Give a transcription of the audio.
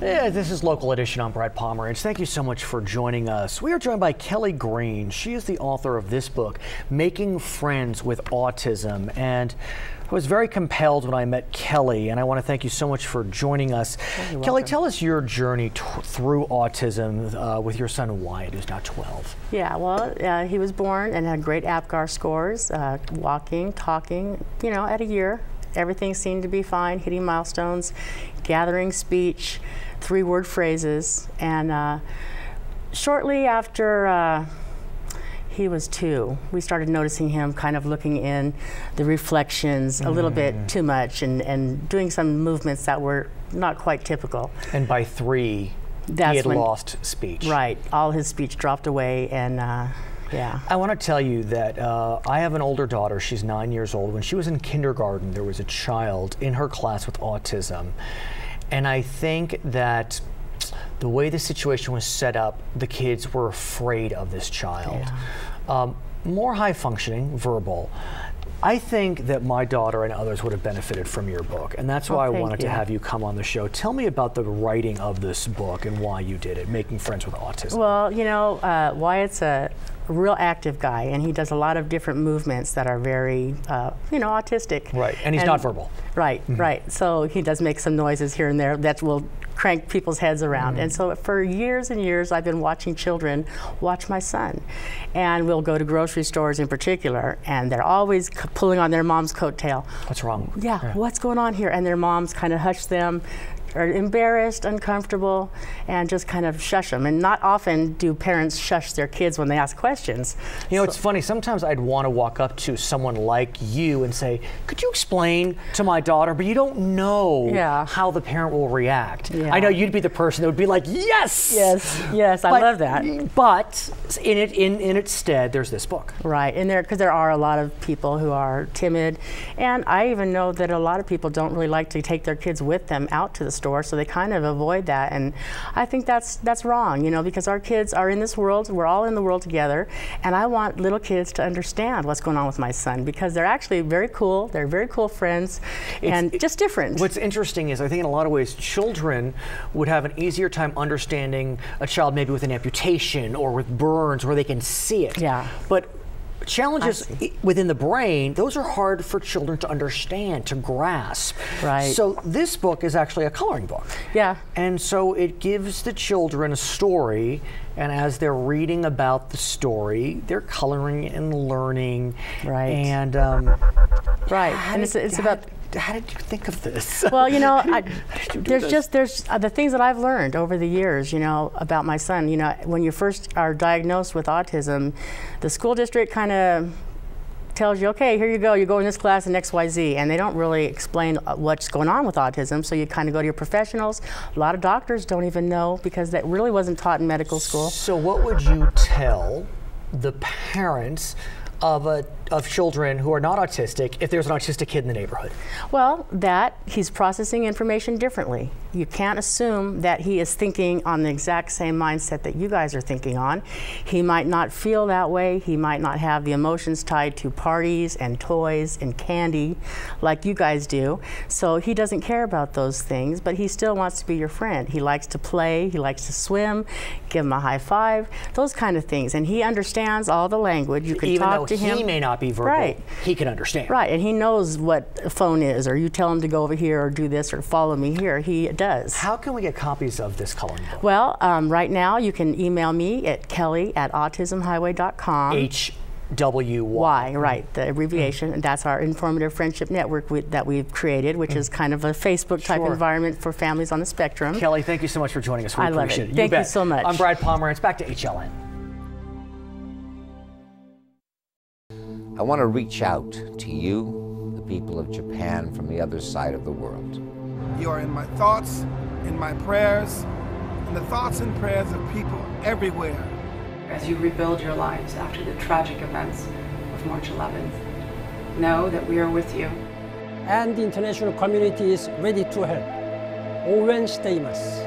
Yeah, this is Local Edition. I'm Brad Pomerance. Thank you so much for joining us. We are joined by Kelly Green. She is the author of this book, Making Friends with Autism. And I was very compelled when I met Kelly, and I want to thank you so much for joining us. You're Kelly, welcome. tell us your journey through autism with your son Wyatt, who's now 12. Yeah, well, he was born and had great APGAR scores, walking, talking, at a year. Everything seemed to be fine, hitting milestones, gathering speech, 3-word phrases. And shortly after he was 2, we started noticing him kind of looking in the reflections a little bit too much and doing some movements that were not quite typical. And by 3, he had lost speech. Right, all his speech dropped away, and yeah. I want to tell you that I have an older daughter. She's 9 years old. When she was in kindergarten, there was a child in her class with autism. And I think that the way the situation was set up, the kids were afraid of this child. Yeah. More high functioning, verbal. I think that my daughter and others would have benefited from your book, and that's why I wanted to have you come on the show. Tell me about the writing of this book and why you did it, Making Friends with Autism. Well, Wyatt's a real active guy, and he does a lot of different movements that are very, autistic. Right, and he's not verbal. Right, right. So he does make some noises here and there that will crank people's heads around. And so for years and years, I've been watching children watch my son. And we'll go to grocery stores in particular, and they're always pulling on their mom's coattail. What's wrong? Yeah, what's going on here? And their moms kind of hush them, are embarrassed, uncomfortable, and just kind of shush them. And not often do parents shush their kids when they ask questions. You know, it's funny, sometimes I'd want to walk up to someone like you and say, could you explain to my daughter, but you don't know how the parent will react. Yeah. I know you'd be the person that would be like, yes! Yes, yes, I love that. But in its stead, there's this book. Right, and because there are a lot of people who are timid, and I even know that a lot of people don't really like to take their kids with them out to the store, so they kind of avoid that, and I think that's wrong, because our kids are in this world, we're all in the world together, and I want little kids to understand what's going on with my son, because they're actually very cool, they're very cool friends, and just different. What's interesting is I think in a lot of ways children would have an easier time understanding a child maybe with an amputation or with burns where they can see it. Yeah. But challenges within the brain, those are hard for children to understand, to grasp. Right. So this book is actually a coloring book. Yeah. And so it gives the children a story, and as they're reading about the story, they're coloring and learning. Right. And right. And it's about. How did you think of this? Well, there's the things that I've learned over the years, about my son. When you first are diagnosed with autism, the school district kind of tells you, okay, here you go, you go in this class in XYZ, and they don't really explain what's going on with autism, so you kind of go to your professionals. A lot of doctors don't even know because that really wasn't taught in medical school. So what would you tell the parents of children who are not autistic if there's an autistic kid in the neighborhood? Well, that he's processing information differently. You can't assume that he is thinking on the exact same mindset that you guys are thinking on. He might not feel that way. He might not have the emotions tied to parties and toys and candy like you guys do. So he doesn't care about those things, but he still wants to be your friend. He likes to play, he likes to swim, give him a high five, those kind of things. And he understands all the language. You can talk to him. Even though he may not be verbal, he can understand. Right, and he knows what a phone is, or you tell him to go over here or do this or follow me here, he does. How can we get copies of this coloring book? Well, right now you can email me at kelly@autismhighway.com. HWY. Right, the abbreviation, and that's our informative friendship network that we've created, which is kind of a Facebook type environment for families on the spectrum. Kelly, thank you so much for joining us. We appreciate it. Thank you so much. I'm Brad Pomerance. Back to HLN. I want to reach out to you, the people of Japan, from the other side of the world. You are in my thoughts, in my prayers, in the thoughts and prayers of people everywhere. As you rebuild your lives after the tragic events of March 11th, know that we are with you. And the international community is ready to help. 応援しています。